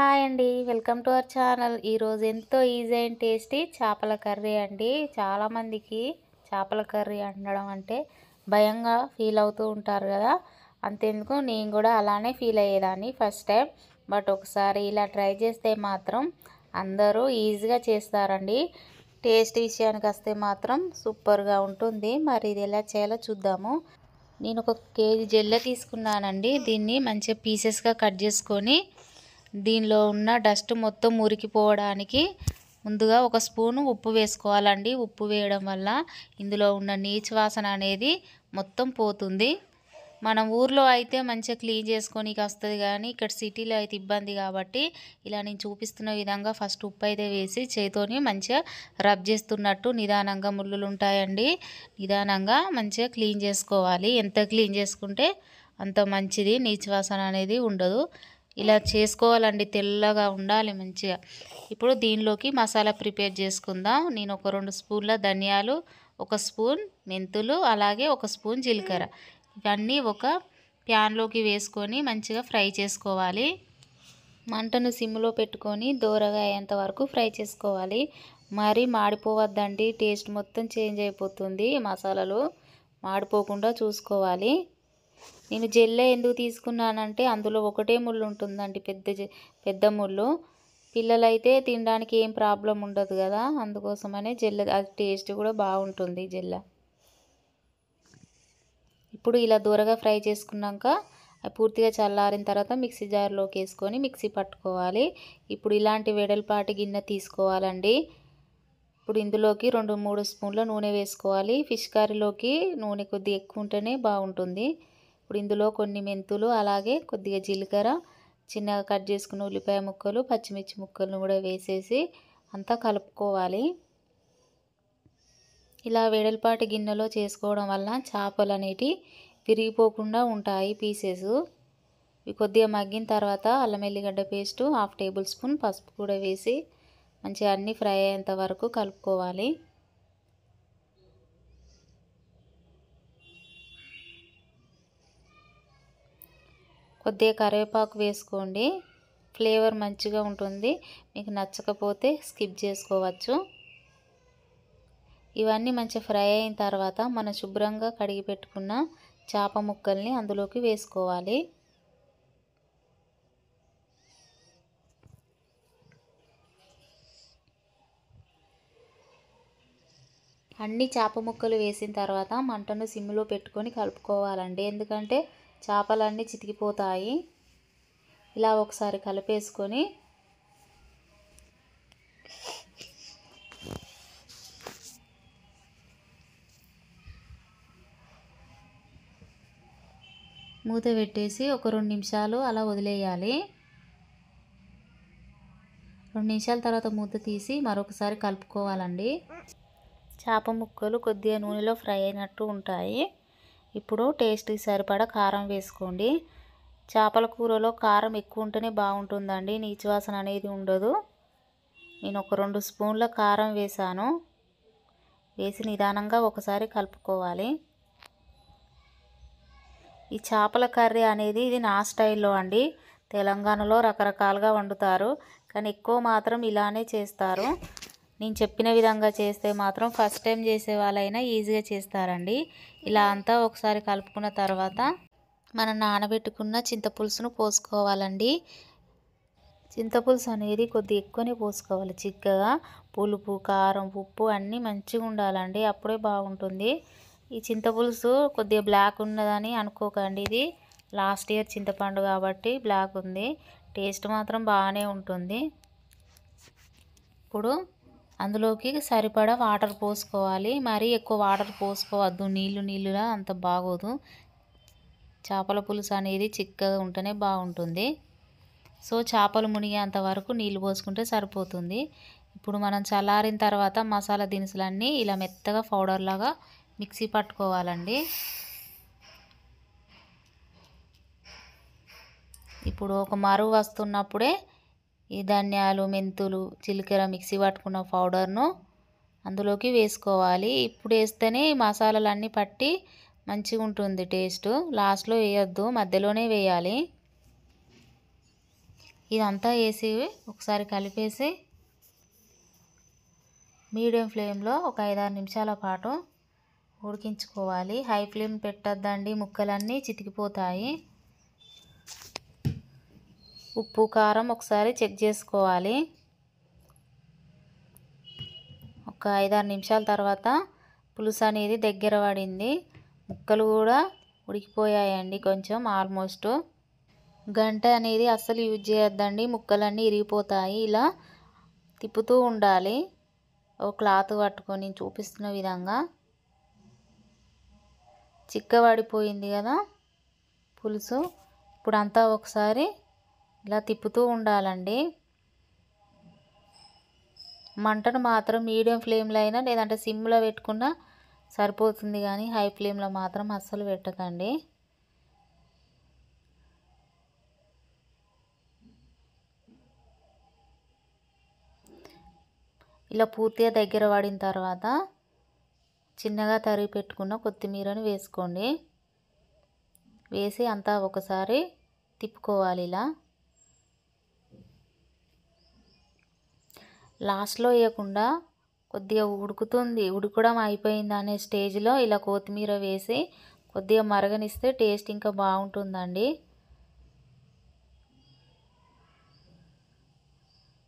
Hi అండి, welcome to our channel. ఈరోజు ఎంతో ఈజీ అండ్ టేస్టీ చేపల కర్రీ అండి. చాలామందికి చేపల కర్రీ అనడం అంటే భయంగా ఫీల్ అవుతూ ఉంటారు కదా. అంతెందుకు నేను కూడా అలానే ఫీల్ అయ్యేదాన్ని ఫస్ట్ టైం. బట్ ఒకసారి ఇలా ట్రై చేస్తే మాత్రం అందరూ ఈజీగా చేస్తారండి. టేస్ట్ విషయానికి వస్తే మాత్రం సూపర్గా ఉంటుంది. మరి ఇది ఎలా చేయాలో చూద్దాము. నేను ఒక కేజీ జెల్ల తీసుకున్నానండి. దీన్ని మంచిగా పీసెస్గా కట్ చేసుకొని దీనిలో ఉన్న డస్ట్ మొత్తం మురికిపోవడానికి ముందుగా ఒక స్పూను ఉప్పు వేసుకోవాలండి. ఉప్పు వేయడం వల్ల ఇందులో ఉన్న నీచు వాసన అనేది మొత్తం పోతుంది. మనం ఊర్లో అయితే మంచిగా క్లీన్ చేసుకొని వస్తుంది, కానీ ఇక్కడ సిటీలో అయితే ఇబ్బంది కాబట్టి ఇలా నేను చూపిస్తున్న విధంగా ఫస్ట్ ఉప్పు అయితే వేసి చేతితోని మంచిగా రబ్ చేస్తున్నట్టు నిదానంగా, ముళ్ళులు ఉంటాయండి, నిదానంగా మంచిగా క్లీన్ చేసుకోవాలి. ఎంత క్లీన్ చేసుకుంటే అంత మంచిది, నీచు వాసన అనేది ఉండదు. ఇలా చేసుకోవాలండి, తెల్లగా ఉండాలి మంచిగా. ఇప్పుడు దీనిలోకి మసాలా ప్రిపేర్ చేసుకుందాం. నేను ఒక 2 స్పూన్ల ధనియాలు, 1 స్పూన్ మెంతులు, అలాగే 1 స్పూన్ జీలకర్ర ఇవన్నీ ఒక ప్యాన్లోకి వేసుకొని మంచిగా ఫ్రై చేసుకోవాలి. మంటను సిమ్లో పెట్టుకొని దోరగా అయ్యేంత వరకు ఫ్రై చేసుకోవాలి. మరి మాడిపోవద్దండి, టేస్ట్ మొత్తం చేంజ్ అయిపోతుంది. మసాలాలు మాడిపోకుండా చూసుకోవాలి. నేను జెల్ల ఎందుకు తీసుకున్నానంటే అందులో ఒకటే ముళ్ళు ఉంటుందండి, పెద్ద ముళ్ళు. పిల్లలైతే తినడానికి ఏం ప్రాబ్లం ఉండదు కదా, అందుకోసమనే జెల్ల, అది టేస్ట్ కూడా బాగుంటుంది జెల్ల. ఇప్పుడు ఇలా దూరగా ఫ్రై చేసుకున్నాక పూర్తిగా చల్లారిన తర్వాత మిక్సీ జార్లోకి వేసుకొని మిక్సీ పట్టుకోవాలి. ఇప్పుడు ఇలాంటి వెడల్పాటి గిన్నె తీసుకోవాలండి. ఇప్పుడు ఇందులోకి 2-3 స్పూన్ల నూనె వేసుకోవాలి. ఫిష్ కర్రీలోకి నూనె కొద్దిగా ఎక్కువ ఉంటేనే బాగుంటుంది. ఇప్పుడు ఇందులో కొన్ని మెంతులు, అలాగే కొద్దిగా జీలకర్ర, చిన్నగా కట్ చేసుకున్న ఉల్లిపాయ ముక్కలు, పచ్చిమిర్చి ముక్కలను కూడా వేసేసి అంతా కలుపుకోవాలి. ఇలా వెడల్పాటి గిన్నెలో చేసుకోవడం వల్ల చేపలు అనేటివి విరిగిపోకుండా ఉంటాయి పీసెస్. ఇవి కొద్దిగా మగ్గిన తర్వాత అల్లం ఎల్లిగడ్డ పేస్టు, 1/2 టేబుల్ స్పూన్ పసుపు కూడా వేసి మంచిగా అన్నీ ఫ్రై అయ్యేంత వరకు కలుపుకోవాలి. కొద్దిగా కరివేపాకు వేసుకోండి, ఫ్లేవర్ మంచిగా ఉంటుంది. మీకు నచ్చకపోతే స్కిప్ చేసుకోవచ్చు. ఇవన్నీ మంచిగా ఫ్రై అయిన తర్వాత మనం శుభ్రంగా కడిగి పెట్టుకున్న చేప ముక్కల్ని అందులోకి వేసుకోవాలి. అన్ని చేప ముక్కలు వేసిన తర్వాత మంటను సిమ్లో పెట్టుకొని కలుపుకోవాలండి, ఎందుకంటే చేపలన్నీ చితికిపోతాయి. ఇలా ఒకసారి కలిపేసుకొని మూత పెట్టేసి ఒక 2 నిమిషాలు అలా వదిలేయాలి. 2 నిమిషాల తర్వాత మూత తీసి మరొకసారి కలుపుకోవాలండి. చేప ముక్కలు కొద్దిగా నూనెలో ఫ్రై అయినట్టు ఉంటాయి. ఇప్పుడు టేస్ట్కి సరిపడా కారం వేసుకోండి. చేపల కూరలో కారం ఎక్కువ ఉంటేనే బాగుంటుందండి, నీచు వాసన అనేది ఉండదు. నేను ఒక 2 స్పూన్ల కారం వేసాను. వేసి నిదానంగా ఒకసారి కలుపుకోవాలి. ఈ చేపల కర్రీ అనేది ఇది నా స్టైల్లో అండి. తెలంగాణలో రకరకాలుగా వండుతారు, కానీ ఎక్కువ మాత్రం ఇలానే చేస్తారు. నేను చెప్పిన విధంగా చేస్తే మాత్రం ఫస్ట్ టైం చేసే వాళ్ళైనా ఈజీగా చేస్తారండి. ఇలా అంతా ఒకసారి కలుపుకున్న తర్వాత మనం నానబెట్టుకున్న చింతపులుసును పోసుకోవాలండి. చింతపులుసు అనేది కొద్దిగా ఎక్కువనే పోసుకోవాలి, చిక్కగా. పులుపు, కారం, ఉప్పు అన్నీ మంచిగా ఉండాలండి, అప్పుడే బాగుంటుంది. ఈ చింతపులుసు కొద్దిగా బ్లాక్ ఉన్నదని అనుకోకండి, ఇది లాస్ట్ ఇయర్ చింతపండు కాబట్టి బ్లాక్ ఉంది. టేస్ట్ మాత్రం బాగానే ఉంటుంది. ఇప్పుడు అందులోకి సరిపడా వాటర్ పోసుకోవాలి. మరీ ఎక్కువ వాటర్ పోసుకోవద్దు, నీళ్ళులా అంత బాగోదు. చేపల పులుసు అనేది చిక్కగా ఉంటేనే బాగుంటుంది. సో చేపలు మునిగేంత వరకు నీళ్ళు పోసుకుంటే సరిపోతుంది. ఇప్పుడు మనం చల్లారిన తర్వాత మసాలా దినుసులన్నీ ఇలా మెత్తగా పౌడర్ లాగా మిక్సీ పట్టుకోవాలండి. ఇప్పుడు ఒక మరుగు వస్తున్నప్పుడే ఈ ధనియాలు, మెంతులు, జీలకర్ర మిక్సీ పట్టుకున్న పౌడర్ను అందులోకి వేసుకోవాలి. ఇప్పుడు వేస్తేనే మసాలాలన్నీ పట్టి మంచిగా ఉంటుంది టేస్ట్. లాస్ట్లో వేయొద్దు, మధ్యలోనే వేయాలి. ఇదంతా వేసి ఒకసారి కలిపేసి మీడియం ఫ్లేమ్లో ఒక 5-6 నిమిషాల పాటు ఉడికించుకోవాలి. హై ఫ్లేమ్ పెట్టొద్దండి, ముక్కలన్నీ చితికిపోతాయి. ఉప్పు కారం ఒకసారి చెక్ చేసుకోవాలి. ఒక 5-6 నిమిషాల తర్వాత పులుసు అనేది దగ్గర పడింది. ముక్కలు కూడా ఉడికిపోయాయండి కొంచెం ఆల్మోస్ట్. గంట అనేది అస్సలు యూజ్ చేయొద్దండి, ముక్కలన్నీ ఇరిగిపోతాయి. ఇలా తిప్పుతూ ఉండాలి. ఒక క్లాత్ పట్టుకొని చూపిస్తున్న విధంగా. చిక్కబడిపోయింది కదా పులుసు. ఇప్పుడు అంతా ఒకసారి ఇలా తిప్పుతూ ఉండాలండి. మంటను మాత్రం మీడియం ఫ్లేమ్లో అయినా లేదంటే సిమ్లో పెట్టుకున్నా సరిపోతుంది, కానీ హై ఫ్లేమ్లో మాత్రం అస్సలు పెట్టకండి. ఇలా పూర్తిగా దగ్గర పడిన తర్వాత చిన్నగా తరిగి పెట్టుకున్న కొత్తిమీరను వేసుకోండి. వేసి అంతా ఒకసారి తిప్పుకోవాలి. ఇలా లాస్ట్లో వేయకుండా కొద్దిగా ఉడకడం అయిపోయింది అనే స్టేజ్లో ఇలా కొత్తిమీర వేసి కొద్దిగా మరగనిస్తే టేస్ట్ ఇంకా బాగుంటుందండి.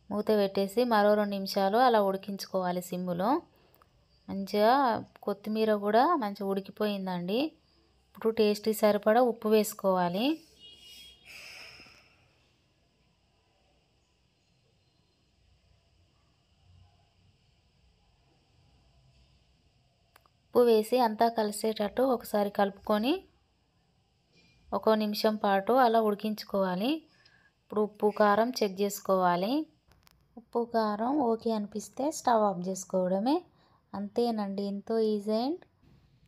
మూత పెట్టేసి మరో 2 నిమిషాలు అలా ఉడికించుకోవాలి సిమ్ములో. మంచిగా కొత్తిమీర కూడా మంచిగా ఉడికిపోయిందండి. ఇప్పుడు టేస్ట్కి సరిపడా ఉప్పు వేసుకోవాలి. ఉప్పు వేసి అంతా కలిసేటట్టు ఒకసారి కలుపుకొని 1 నిమిషం పాటు అలా ఉడికించుకోవాలి. ఇప్పుడు ఉప్పు కారం చెక్ చేసుకోవాలి. ఉప్పు కారం ఓకే అనిపిస్తే స్టవ్ ఆఫ్ చేసుకోవడమే. అంతేనండి, ఎంతో ఈజీ అండ్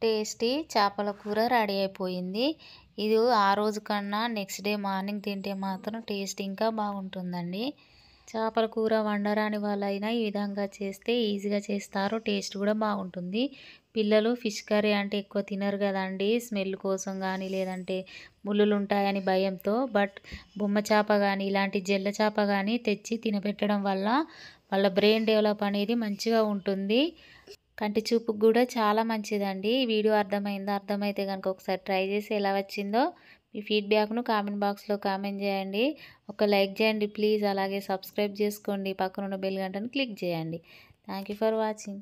టేస్టీ చేపల కూర రెడీ అయిపోయింది. ఇది ఆ రోజు కన్నా నెక్స్ట్ డే మార్నింగ్ తింటే మాత్రం టేస్ట్ ఇంకా బాగుంటుందండి. చేపల కూర వండరాని వాళ్ళైనా ఈ విధంగా చేస్తే ఈజీగా చేస్తారు, టేస్ట్ కూడా బాగుంటుంది. పిల్లలు ఫిష్ కర్రీ అంటే ఎక్కువ తినరు కదండి, స్మెల్ కోసం కానీ లేదంటే ముళ్ళులు ఉంటాయని భయంతో. బట్ బొమ్మ చేప కానీ ఇలాంటి జెల్ల చేప కానీ తెచ్చి తినబెట్టడం వల్ల వాళ్ళ బ్రెయిన్ డెవలప్ అనేది మంచిగా ఉంటుంది. కంటి చూపుకు కూడా చాలా మంచిదండి. ఈ వీడియో అర్థమైతే కనుక ఒకసారి ట్రై చేసి ఎలా వచ్చిందో మీ ఫీడ్బ్యాక్ను కామెంట్ బాక్స్లో కామెంట్ చేయండి. ఒక లైక్ చేయండి ప్లీజ్. అలాగే సబ్స్క్రైబ్ చేసుకోండి, పక్కనున్న బెల్ గంటను క్లిక్ చేయండి. Thank you for watching.